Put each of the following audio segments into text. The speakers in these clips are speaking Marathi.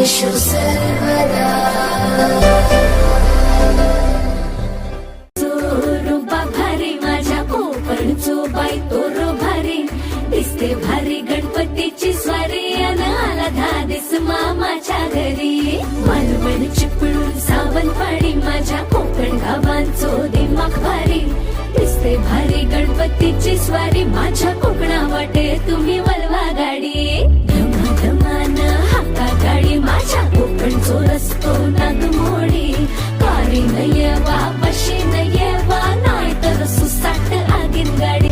सर्वेषु सर्वदा भारी माझ्या कोकणचो बाई तोरो भारी दिसते भारी गणपतीची स्वारी अन आला धादिस मामाच्या घरी मालवण चिपळूण सावंतवाडी माझ्या कोकण गावांचो दिमाग भारी दिसते भारी गणपतीची स्वारी माझ्या कोकणा वाटे तुम्ही वलवा गाडी धमाधमान हाका गाडी माझ्या कोकणचो रस्तो नागमोडी कारी नये वा बशी नये वा नाही तर सुसाट आगीन गाडी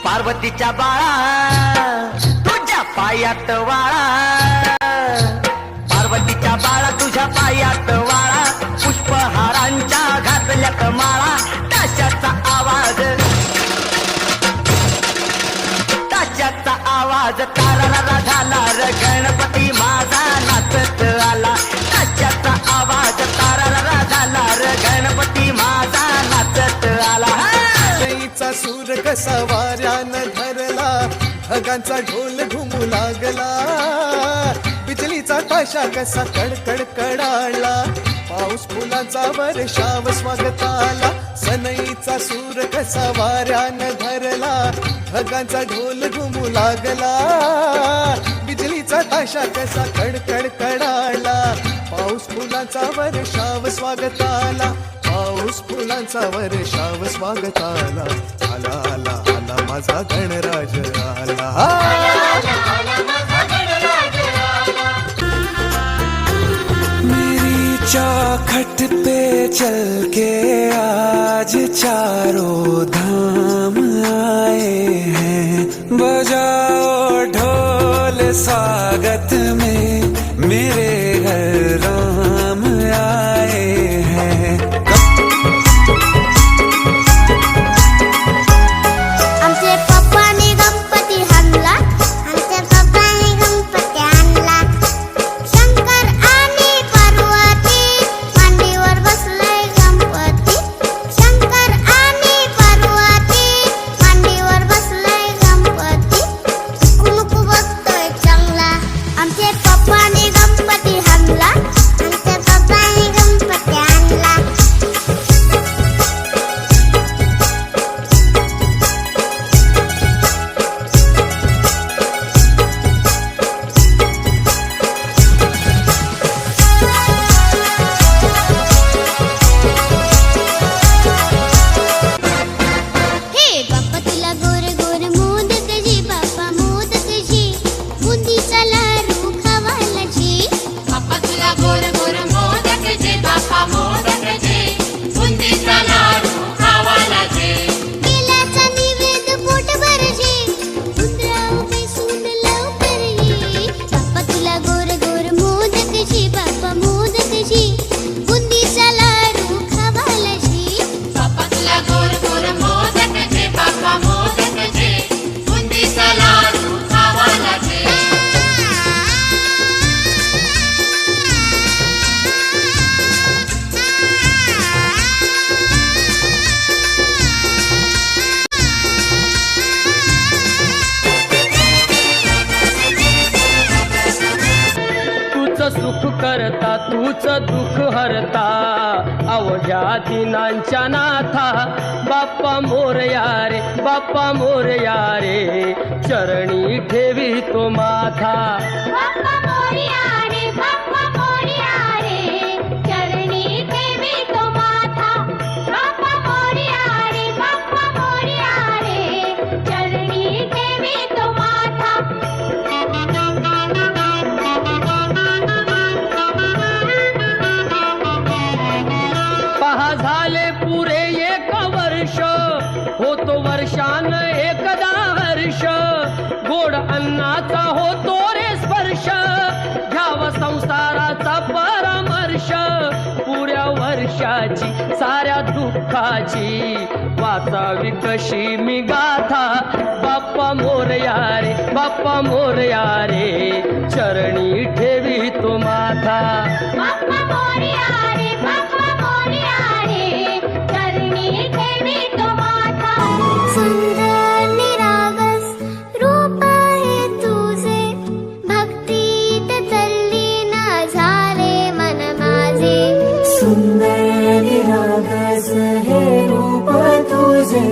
पार्वतीच्या बाळा तुझ्या पायात वाळा पार्वतीच्या बाळा तुझ्या पायात वाळा पुष्पहारांच्या घातल्यात माळा ताशाचा आवाज ताराला झाला र गणपती माझा नाचत आला ताशाचा आवाज ताराला झाला र गणपती माझा नाचत आला सूर कसा वाऱ्यानं धरला ढगांचा ढोल घुमू लागला बिजलीचा ताशा कसा कडकड कडाळला पाऊस फुलांचा वर्षाव स्वागताला सनईचा सूर कसा वाऱ्यानं धरला ढगांचा ढोल घुमू लागला बिजलीचा ताशा कसा कडकड कडाळला पाऊस फुलांचा वर्षाव स्वागताला पाऊस फुलांचा वर्षाव स्वागताला आला आला आला माझा गणराज आला मेरी चौखट पे चल के आज चारों धाम आए हैं बजाओ ढोल स्वागत में मेरे घर राम आए हैं शंकर आणि करता तूच दुःख हरता अवघ्या दिनांच्या नाथा बाप्पा मोरया रे बाप्पा मोरया रे चरणी ठेवी तो माथा बाप्पा मोरया रे बाप्पा मोरया रे चरणी ठेवी तो माथा बाप्पा मोरया रे बाप्पा मोरया रे चरणी ठेवी तो माथा पहा झाले पुरे एक वर्ष होतो वर्षान एकदा हर्ष गोड अन्नाचा होतो रे स्पर्श घ्यावा संसाराचा परामर्श पुऱ्या वर्षाची साऱ्या दुःखाची वाचावी कशी मी गाथा बाप्पा मोरया रे बाप्पा मोरया रे चरणी ठेवी तो माथा बाप्पा मोरया रे बाप्पा मोरया रे चरणी ठेवी तो माथा सुंदर निरागस रूप आहे तुझे भक्तीत तल्लीन झाले मन माझे सुंदर निरागस हे रूप तुझे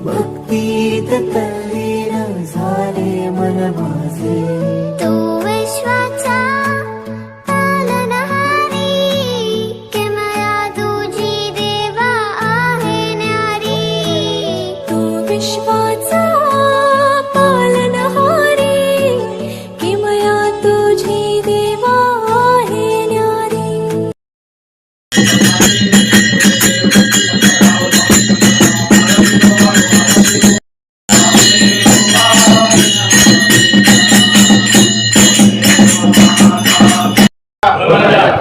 भक्तीत तल्लीन झाले मन माझे तू विश्वाचा पालनहारी किमया तुझी देवा आहे न्यारी तू विश्वाचा पालनहारी किमया तुझी देवा आहे न्यारी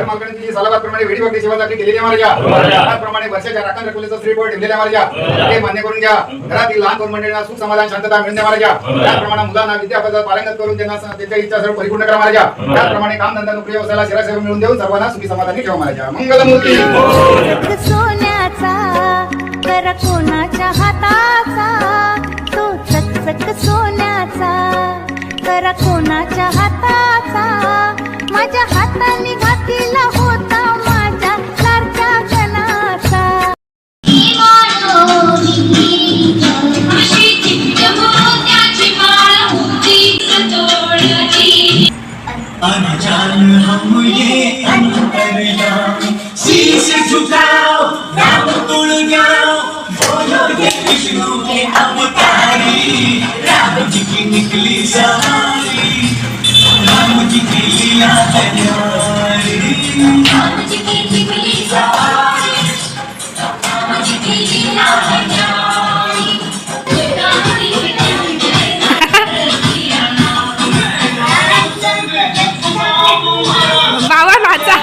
मागणीची सलाबादप्रमाणे वेळी भक्ती सेवासाठी केलेल्या मार्गा त्याचप्रमाणे वर्षाच्या राखण रखुलेचं श्रीफळ ठेवलेल्या मार्गा ते मान्य करून घ्या. घरातील लहान थोर मंडळींना सुख समाधान शांतता मिळून द्या मार्गा. त्याचप्रमाणे मुलांना विद्यापदात पारंगत करून त्यांना त्यांच्या इच्छा सर्व परिपूर्ण करा मार्गा. त्याचप्रमाणे कामधंदा नोकरी व्यवसायाला शिरासेवा मिळून देऊन सर्वांना सुखी समाधानी ठेवा मार्गा. मंगलमूर्ती सोन्याचा कर कोणाच्या हाताचा तो चकचक सोन्याचा कर कोणाच्या हाताचा माझ्या हाताने घातला होता माझ्या लाडक्या कणाचा अनजान हम ये अंतर्यामी शीश झुकाओ राम तुल जाओ बोलो ये विष्णु के अवतारी राम जी की निकली सवारी राम जी की लीला है न्यारी राम जी की निकली सवारी राम जी की लीला है न्यारी बाबा नाचा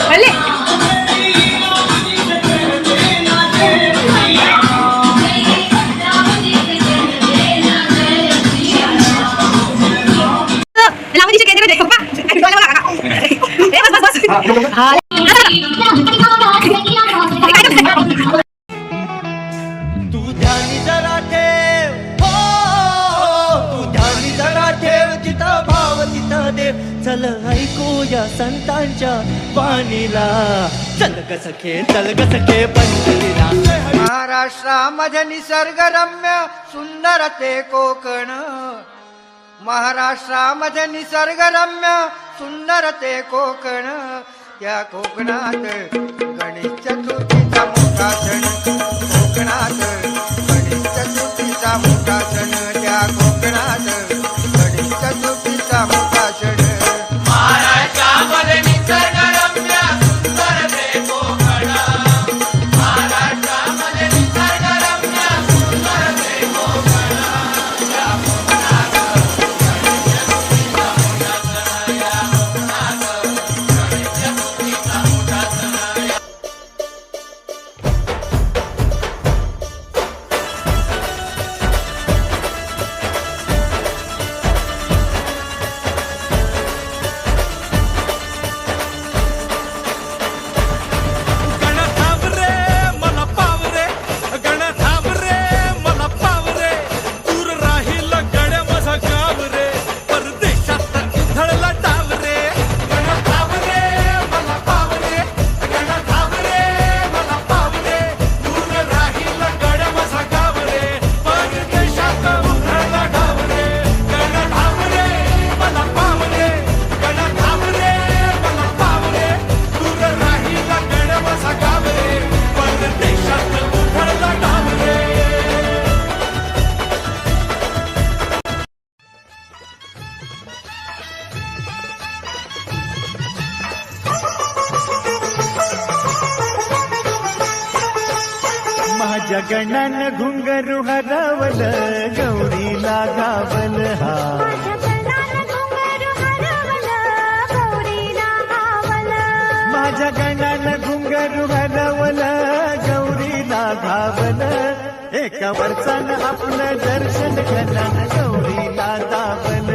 भले लावणीचे केंद्र देखो बस बस बस हा तू ध्यानी जरा ठेव हो तू ध्यानी जरा ठेव जिथं भाव तिथं देव चल ऐकूया संतांच्या वाणीला चल ग सखे पंढरीला महाराष्ट्रामध्ये निसर्गरम्य सुंदर ते कोकण महाराष्ट्रामध्ये निसर्गरम्य सुंदर ते कोकण त्या कोकणात गणेश चतुर्थीचा मोठा सण कोकणात गणेश चतुर्थीचा मोठा सण त्या कोकणात गणेश चतुर्थीचा मोठा सण महाराष्ट्रामध्ये निसर्गरम्य सुंदर ते कोकण महाराष्ट्रामध्ये निसर्गरम्य सुंदर ते कोकण त्या कोकणात माझ्या गणान घुंगरू हरवल गौरीला गावल हा माझ्या गणान घुंगरू हरवल गौरीला घावल एका वर्षान आपलं दर्शन गणान गौरीला दावल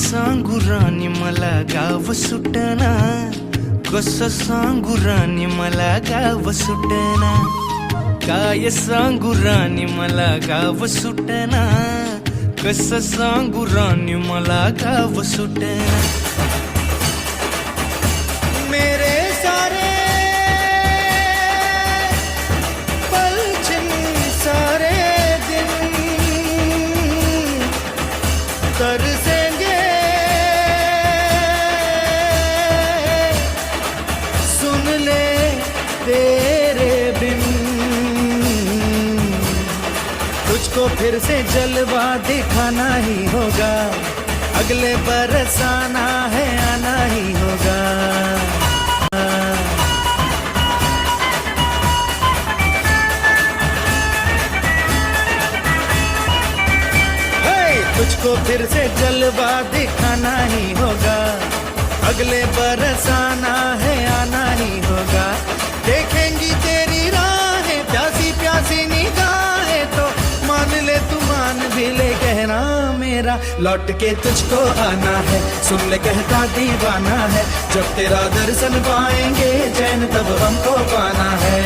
सांगू राणी मला गाव सुटना कसं सांगू राणी मला गाव सुटना काय सांगू राणी मला गाव सुटना कसं सांगू राणी मला गाव सुटना मेरे सारे पलछिन सारे दिन तरसेंगे सुन ले तेरे बिन तुझको फिर से जलवा दिखाना ही होगा अगले बरस आना है आना ही होगा तुझको फिर से जलवा दिखाना ही होगा अगले बरस आना है आना ही होगा देखेंगी तेरी राहें प्यासी प्यासी निगाहें तो मान ले तू मान भी ले कहना मेरा लौट के तुझको आना है सुन ले कहता दीवाना है जब तेरा दर्शन पाएंगे चैन तब हमको पाना है